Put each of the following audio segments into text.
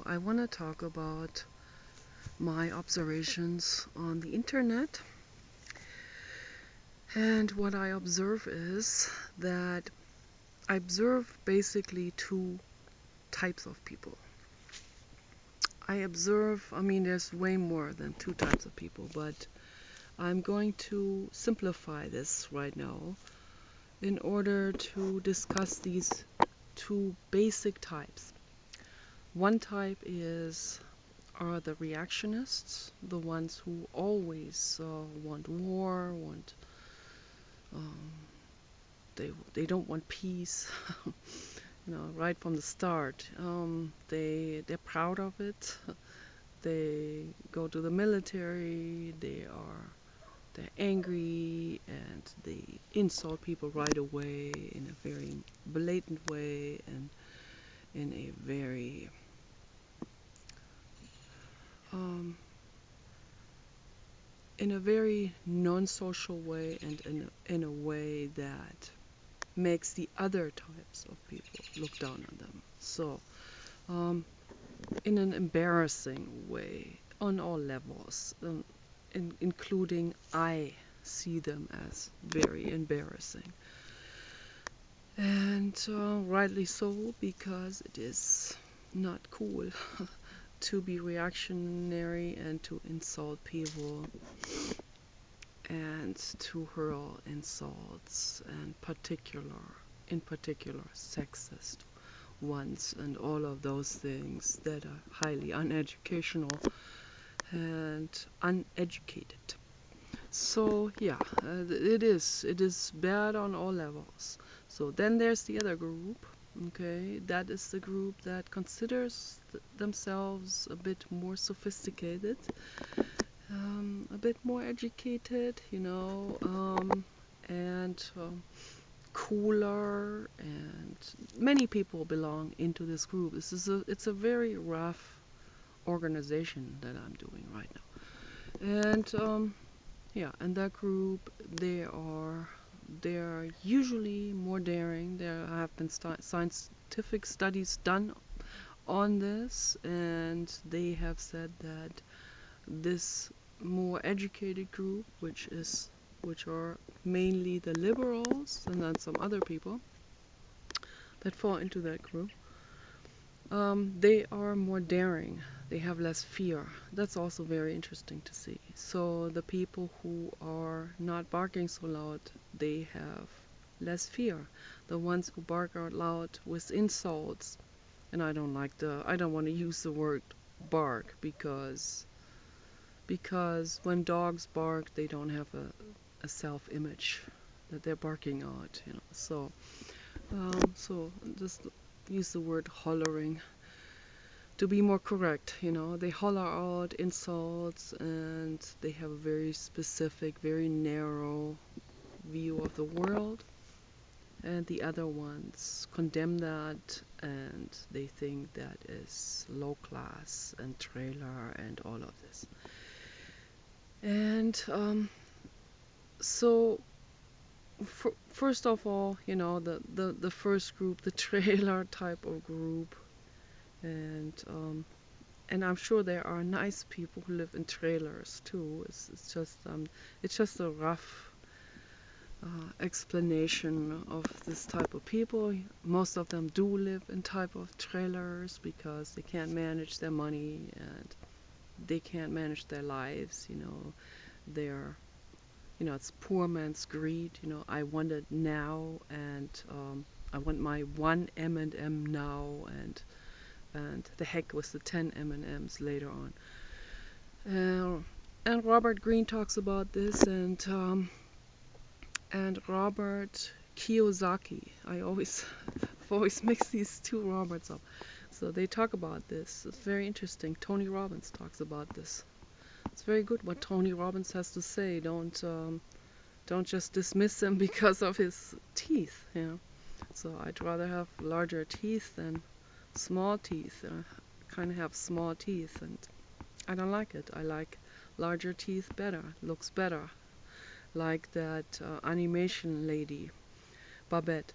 I want to talk about my observations on the internet. And what I observe is that I observe basically two types of people. There's way more than two types of people, but I'm going to simplify this right now in order to discuss these two basic types. One type are the reactionists, the ones who always want war, um, they don't want peace, right from the start. They're proud of it. They go to the military. They're angry and they insult people right away in a very blatant way and in a very um, non-social way and in a way that makes the other types of people look down on them. So, um, in an embarrassing way on all levels, including I see them as very embarrassing. And rightly so, because it is not cool to be reactionary and to insult people and to hurl insults and in particular sexist ones and all of those things that are highly uneducational and uneducated. So yeah, it is bad on all levels. So then there's the other group. Okay, that is the group that considers themselves a bit more sophisticated, a bit more educated, and cooler, and many people belong into this group. It's a very rough organization that I'm doing right now. And yeah, and that group, they are usually more daring. There have been scientific studies done on this, and they have said that this more educated group, which are mainly the liberals and then some other people that fall into that group, they are more daring. They have less fear. That's also very interesting to see. So the people who are not barking so loud, they have less fear. The ones who bark out loud with insults, and I don't want to use the word bark because when dogs bark, they don't have a self-image that they're barking out. So just use the word hollering to be more correct. They holler out insults and they have a very specific, very narrow view of the world. And the other ones condemn that and they think that is low class and trailer and all of this. And so first of all, the first group, the trailer type of group, and I'm sure there are nice people who live in trailers too. It's just a rough explanation of this type of people. Most of them do live in type of trailers because they can't manage their money and they can't manage their lives. They're it's poor man's greed. I want it now, and I want my one M&M now, and the heck with the 10 M&Ms later on. And Robert Greene talks about this, and Robert Kiyosaki. I've always mix these two Roberts up. So they talk about this. It's very interesting. Tony Robbins talks about this. It's very good what Tony Robbins has to say. Don't just dismiss him because of his teeth. So I'd rather have larger teeth than small teeth. I kind of have small teeth, and I don't like it. I like larger teeth better. Looks better. Like that animation lady, Babette.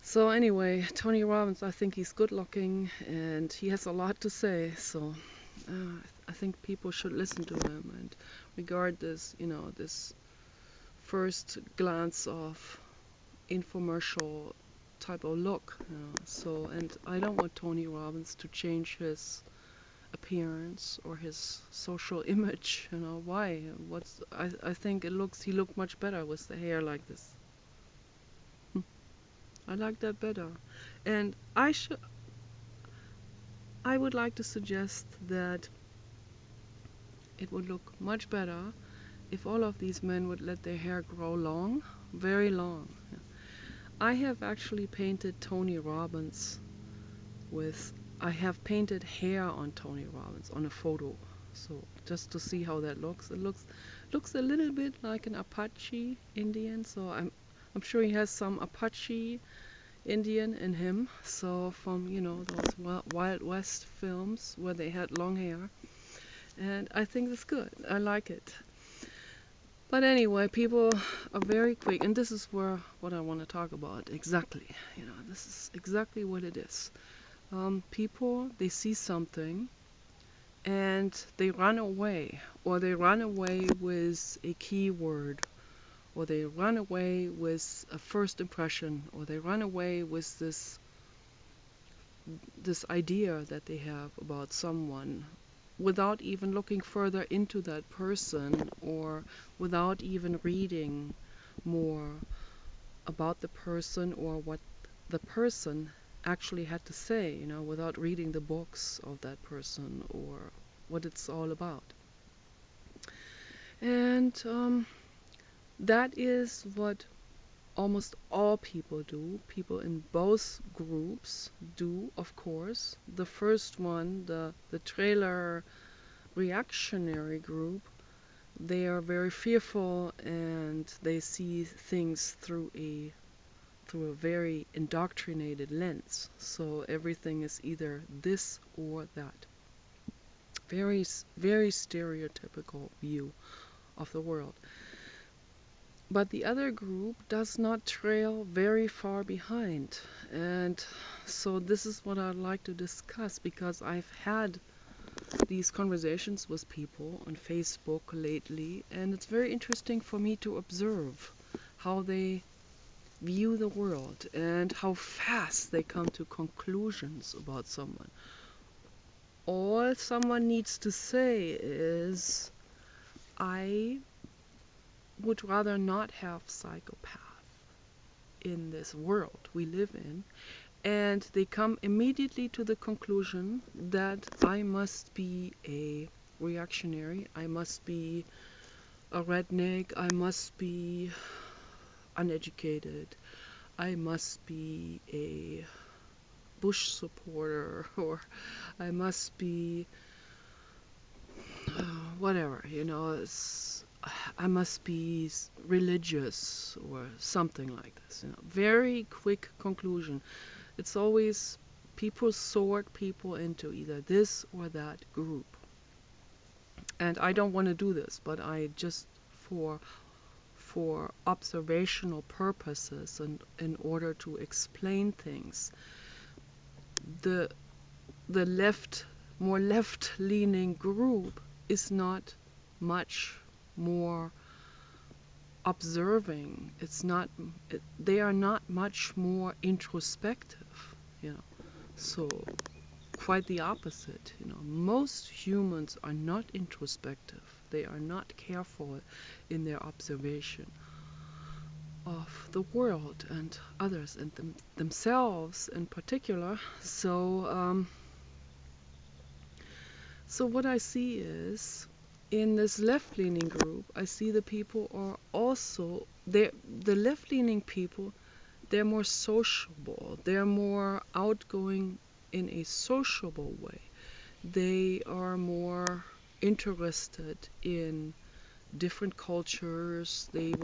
So anyway, Tony Robbins, I think he's good looking and he has a lot to say. So I think people should listen to him and regard this, this first glance of infomercial type of look. So, and I don't want Tony Robbins to change his appearance or his social image. Why? I think he looked much better with the hair like this. I like that better. And I would like to suggest that it would look much better if all of these men would let their hair grow long, very long. I have actually painted Tony Robbins with, I have painted hair on Tony Robbins on a photo. So just to see how that looks. It looks a little bit like an Apache Indian. So I'm sure he has some Apache Indian in him. So from, those Wild West films where they had long hair. And I think it's good. I like it. But anyway, people are very quick, and this is what I want to talk about exactly. This is exactly what it is. People, they see something and they run away, or they run away with a keyword, or they run away with a first impression, or they run away with this idea that they have about someone without even looking further into that person or without even reading more about the person or what the person actually had to say, without reading the books of that person or what it's all about. And that is what almost all people do. People in both groups do, of course. The first one, the trailer reactionary group, they are very fearful and they see things through a very indoctrinated lens. So everything is either this or that. Very, very stereotypical view of the world. But the other group does not trail very far behind. And so this is what I'd like to discuss because I've had these conversations with people on Facebook lately, and it's very interesting for me to observe how they view the world and how fast they come to conclusions about someone. All someone needs to say is, I would rather not have psychopath in this world we live in, and they come immediately to the conclusion that I must be a reactionary, I must be a redneck, I must be uneducated, I must be a Bush supporter, or I must be whatever, I must be religious or something like this. Very quick conclusion. It's always people sort people into either this or that group. And I don't want to do this, but I just for observational purposes and in order to explain things, the more left-leaning group is not much more observing. They are not much more introspective, So quite the opposite, Most humans are not introspective. They are not careful in their observation of the world and others and themselves in particular. So what I see is, in this left-leaning group, I see the people are also, the left-leaning people, they're more sociable, they're more outgoing in a sociable way. They are more interested in different cultures, they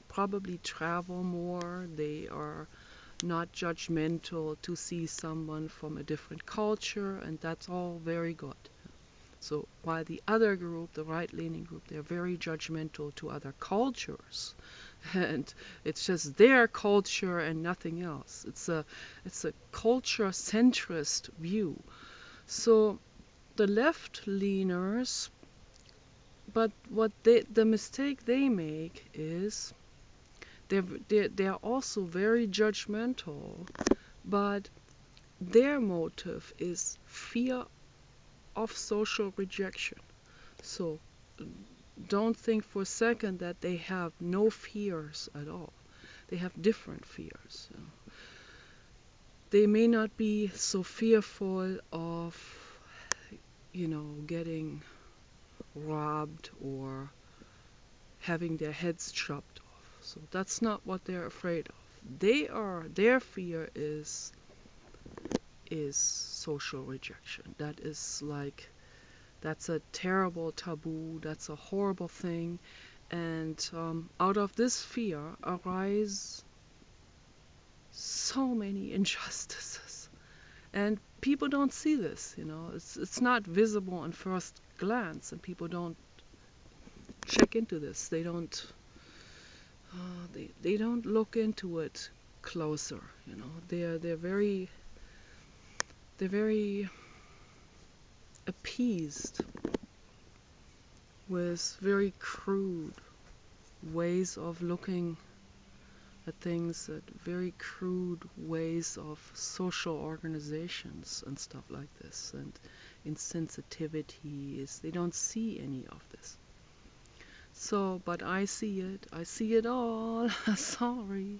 probably travel more, they are not judgmental to see someone from a different culture, and that's all very good. So while the other group, the right-leaning group, they're very judgmental to other cultures. and it's just their culture and nothing else. It's a culture centrist view. So the left leaners, but the mistake they make is they're also very judgmental, but their motive is fear of social rejection. So don't think for a second that they have no fears at all. They have different fears. They may not be so fearful of, getting robbed or having their heads chopped off. So that's not what they're afraid of. Their fear is social rejection. That's a terrible taboo. That's a horrible thing. And out of this fear arise so many injustices. And people don't see this. It's not visible on first glance, and people don't check into this. They don't look into it closer. They're very appeased with very crude ways of looking at things, at very crude ways of social organizations and stuff like this, and insensitivities. They don't see any of this. So, but I see it. I see it all. Sorry.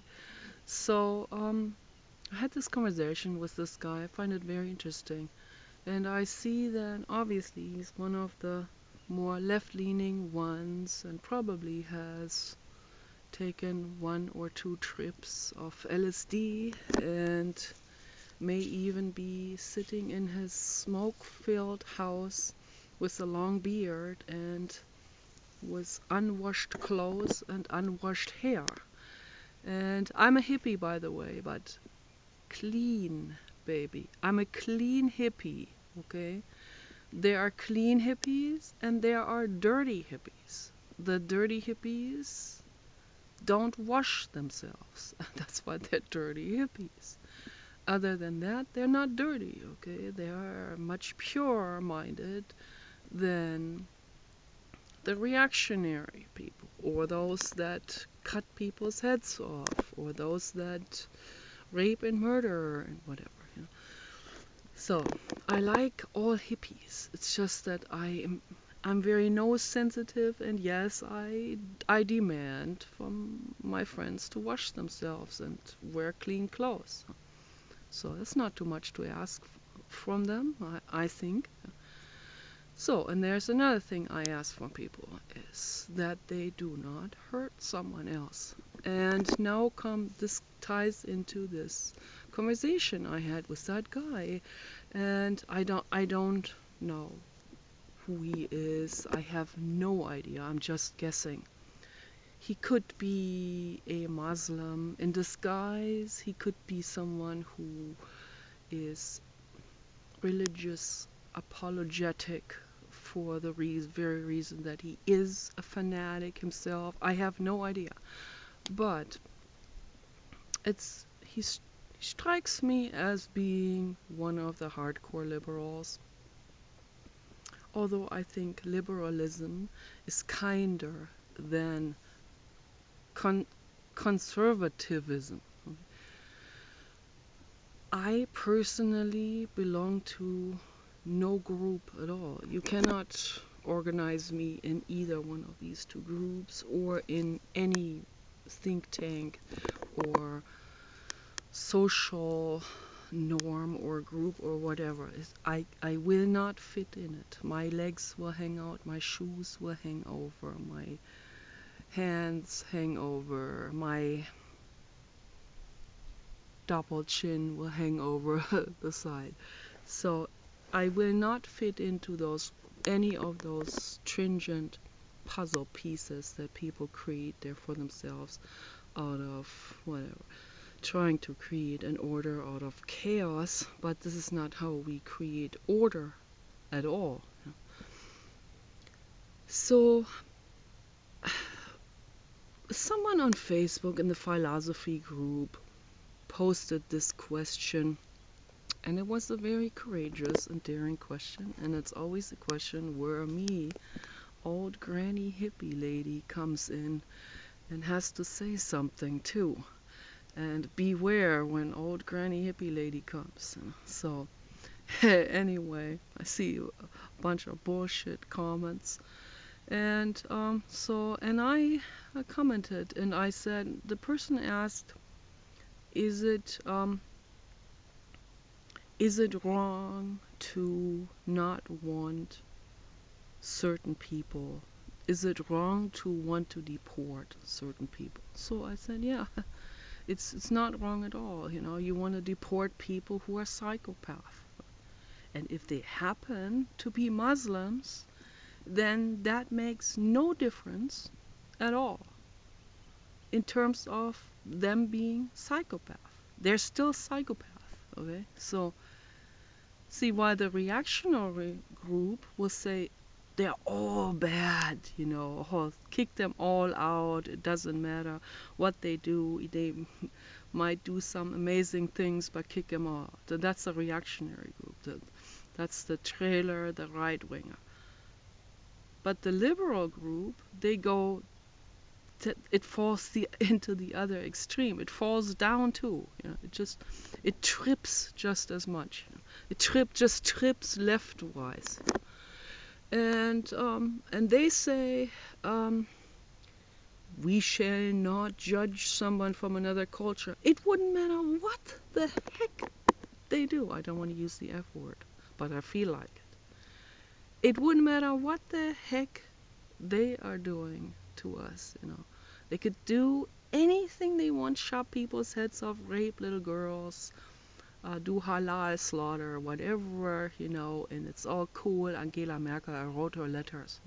So, I had this conversation with this guy. I find it very interesting. And I see that obviously he's one of the more left-leaning ones and probably has taken one or two trips of LSD and may even be sitting in his smoke-filled house with a long beard and with unwashed clothes and unwashed hair. And I'm a hippie, by the way, but clean, baby. I'm a clean hippie, okay? There are clean hippies and there are dirty hippies. The dirty hippies don't wash themselves. That's why they're dirty hippies. Other than that, they're not dirty, okay? They are much purer minded than the reactionary people, or those that cut people's heads off, or those that rape and murder and whatever. So I like all hippies. It's just that I'm very nose sensitive, and yes, I demand from my friends to wash themselves and wear clean clothes. So that's not too much to ask from them, I think. So, and there's another thing I ask from people is that they do not hurt someone else. And now this ties into this conversation I had with that guy, and I don't know who he is. I have no idea. I'm just guessing. He could be a Muslim in disguise. He could be someone who is religious apologetic for the very reason that he is a fanatic himself. I have no idea. But he strikes me as being one of the hardcore liberals. Although I think liberalism is kinder than conservatism. I personally belong to no group at all. You cannot organize me in either one of these two groups or in any think tank or social norm or group or whatever. I will not fit in it. My legs will hang out, my shoes will hang over, my hands hang over, my double chin will hang over the side. So I will not fit into any of those stringent puzzle pieces that people create there for themselves out of whatever, trying to create an order out of chaos, but this is not how we create order at all. So someone on Facebook in the philosophy group posted this question, and it was a very courageous and daring question, and it's always a question where me, old granny hippie lady, comes in and has to say something too. And beware when old granny hippie lady comes. So anyway, I see a bunch of bullshit comments. And and I commented and I said, the person asked, is it wrong to not want certain people? Is it wrong to want to deport certain people? So I said, yeah, it's not wrong at all. You know, you want to deport people who are psychopaths. And if they happen to be Muslims, then that makes no difference at all in terms of them being psychopaths. They're still psychopaths, okay? So see why the reactionary group will say they're all bad, you know, or kick them all out. It doesn't matter what they do. They might do some amazing things, but kick them all out. So that's the reactionary group. That's the trailer, the right winger. But the liberal group, they go, it falls into the other extreme. It falls down too. You know, it trips just as much. You know. Just trips leftwise. And they say, we shall not judge someone from another culture. It wouldn't matter what the heck they do. I don't want to use the F word, but I feel like it. It wouldn't matter what the heck they are doing to us, you know. They could do anything they want, chop people's heads off, rape little girls, do halal slaughter, whatever, you know, and it's all cool. Angela Merkel wrote her letters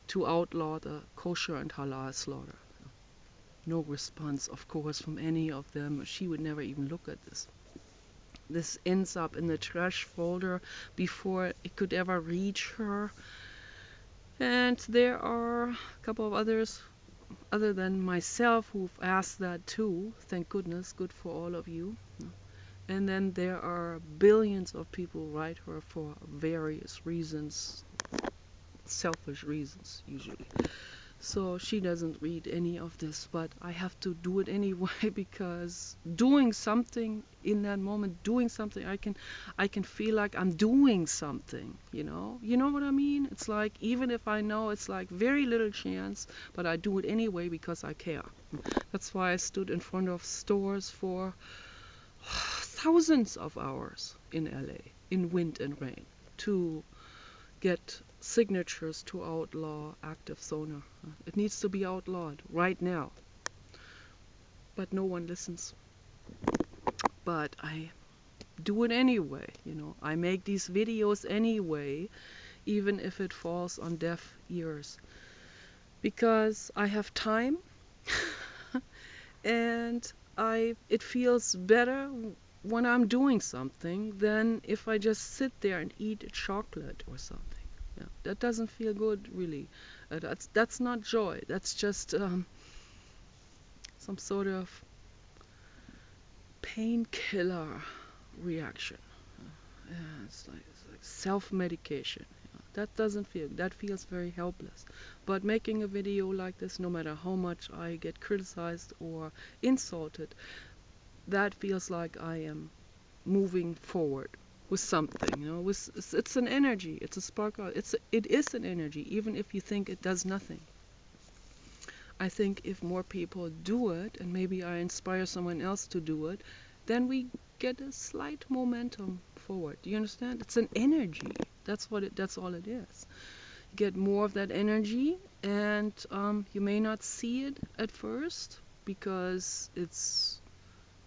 to outlaw the kosher and halal slaughter. No response, of course, from any of them. She would never even look at this. This ends up in the trash folder before it could ever reach her. And there are a couple of others other than myself who've asked that too. Thank goodness, good for all of you. And then there are billions of people who write her for various reasons, selfish reasons usually. So she doesn't read any of this, but I have to do it anyway because doing something in that moment, doing something, I can feel like I'm doing something, you know? You know what I mean? It's like, even if I know it's like very little chance, but I do it anyway because I care. That's why I stood in front of stores for thousands of hours in LA, in wind and rain, to get signatures to outlaw active sonar. It needs to be outlawed right now. But no one listens. But I do it anyway, you know. I make these videos anyway, even if it falls on deaf ears. Because I have time and it feels better when I'm doing something than if I just sit there and eat chocolate or something. Yeah, that doesn't feel good, really. That's not joy. That's just some sort of painkiller reaction. Yeah, it's like self-medication. That doesn't feel. That feels very helpless. But making a video like this, no matter how much I get criticized or insulted, that feels like I am moving forward with something, you know. It's an energy. It's a spark. It is an energy, even if you think it does nothing. I think if more people do it, and maybe I inspire someone else to do it, then we get a slight momentum forward. Do you understand? It's an energy. That's all it is. You get more of that energy, and you may not see it at first because it's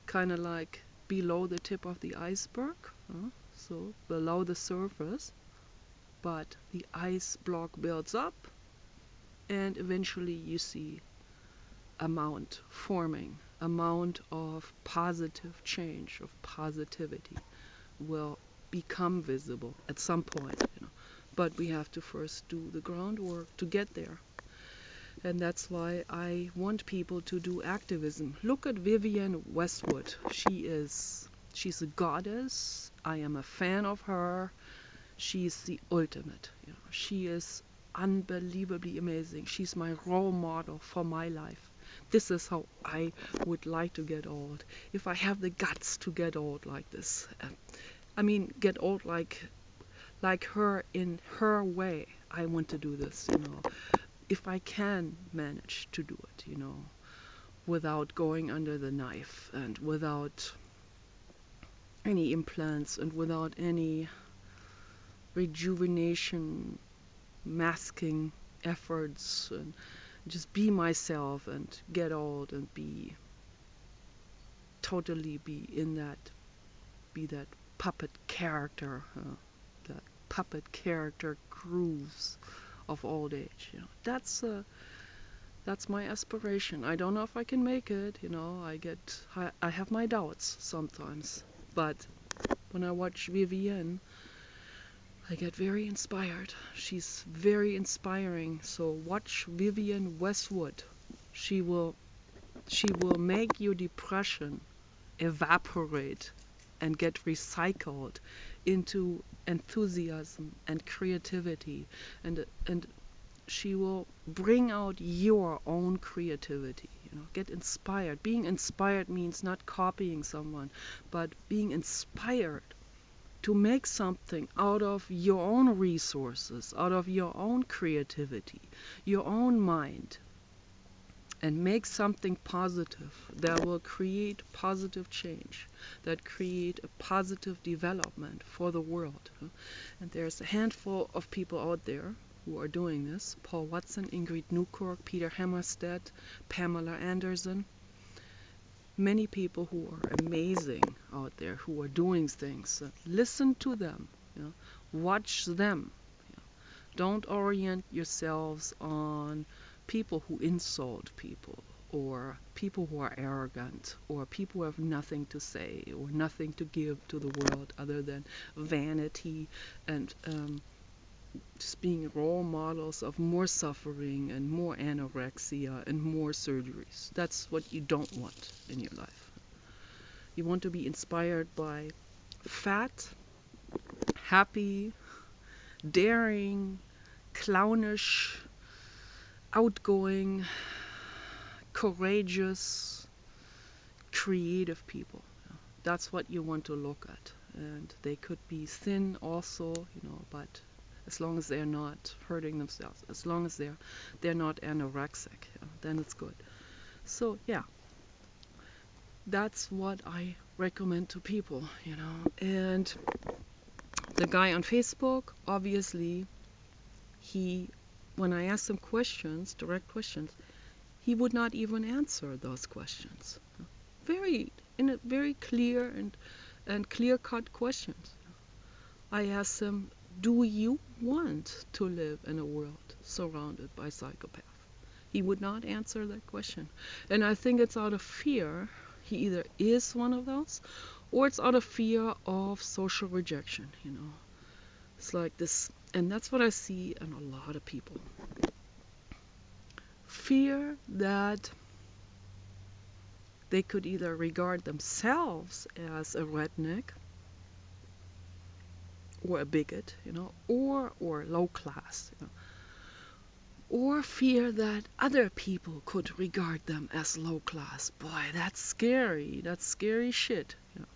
kind of like below the tip of the iceberg, so below the surface, but the ice block builds up and eventually you see a mount forming, a mount of positive change, of positivity will become visible at some point, you know. But we have to first do the groundwork to get there. And that's why I want people to do activism. Look at Vivienne Westwood. She's a goddess. I am a fan of her. She's the ultimate. You know, she is unbelievably amazing. She's my role model for my life. This is how I would like to get old. If I have the guts to get old like this. I mean, get old like her in her way. I want to do this, you know. If I can manage to do it, you know, without going under the knife and without any implants and without any rejuvenation masking efforts, and just be myself and get old and totally be that puppet character, that puppet character grooves of old age. You know, that's my aspiration. I don't know if I can make it. You know, I have my doubts sometimes, but when I watch Vivienne, I get very inspired. She's very inspiring. So watch Vivienne Westwood. She will make your depression evaporate and get recycled into enthusiasm and creativity, and she will bring out your own creativity. You know, get inspired. Being inspired means not copying someone, but being inspired to make something out of your own resources, out of your own creativity, your own mind, and make something positive that will create positive change, that create a positive development for the world. And there's a handful of people out there who are doing this: Paul Watson, Ingrid Newkirk, Peter Hammarstedt, Pamela Anderson. Many people who are amazing out there who are doing things. Listen to them. You know, watch them. You know. Don't orient yourselves on people who insult people, or people who are arrogant, or people who have nothing to say or nothing to give to the world other than vanity and just being role models of more suffering and more anorexia and more surgeries. That's what you don't want in your life. You want to be inspired by fat, happy, daring, clownish, outgoing, courageous, creative people. That's what you want to look at. And they could be thin also, you know, but as long as they're not hurting themselves, as long as they're not anorexic, you know, then it's good. So yeah, that's what I recommend to people, you know. And the guy on Facebook, obviously, when I asked him questions, direct questions, he would not even answer those questions. In a very clear and clear-cut questions. I asked him, do you want to live in a world surrounded by psychopaths? He would not answer that question. And I think it's out of fear. He either is one of those, or it's out of fear of social rejection, you know. It's like this, and that's what I see in a lot of people. Fear that they could either regard themselves as a redneck or a bigot, you know, or low class, you know, or fear that other people could regard them as low class. Boy, that's scary. That's scary shit, you know.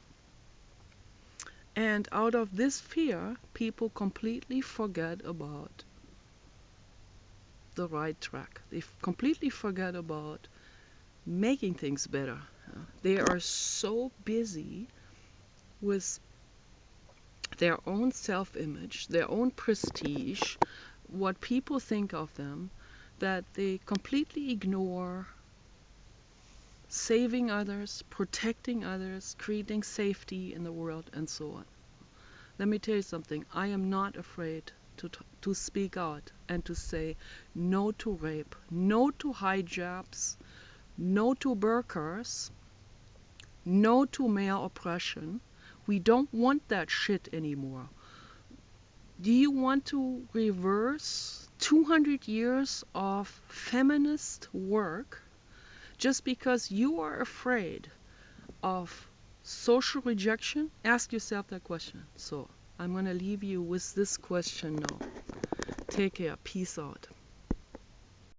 And out of this fear, people completely forget about the right track. They completely forget about making things better. They are so busy with their own self-image, their own prestige, what people think of them, that they completely ignore saving others, protecting others, creating safety in the world, and so on. Let me tell you something. I am not afraid to speak out and to say no to rape, no to hijabs, no to burqas, no to male oppression. We don't want that shit anymore. Do you want to reverse 200 years of feminist work just because you are afraid of social rejection? Ask yourself that question. So I'm going to leave you with this question now. Take care. Peace out.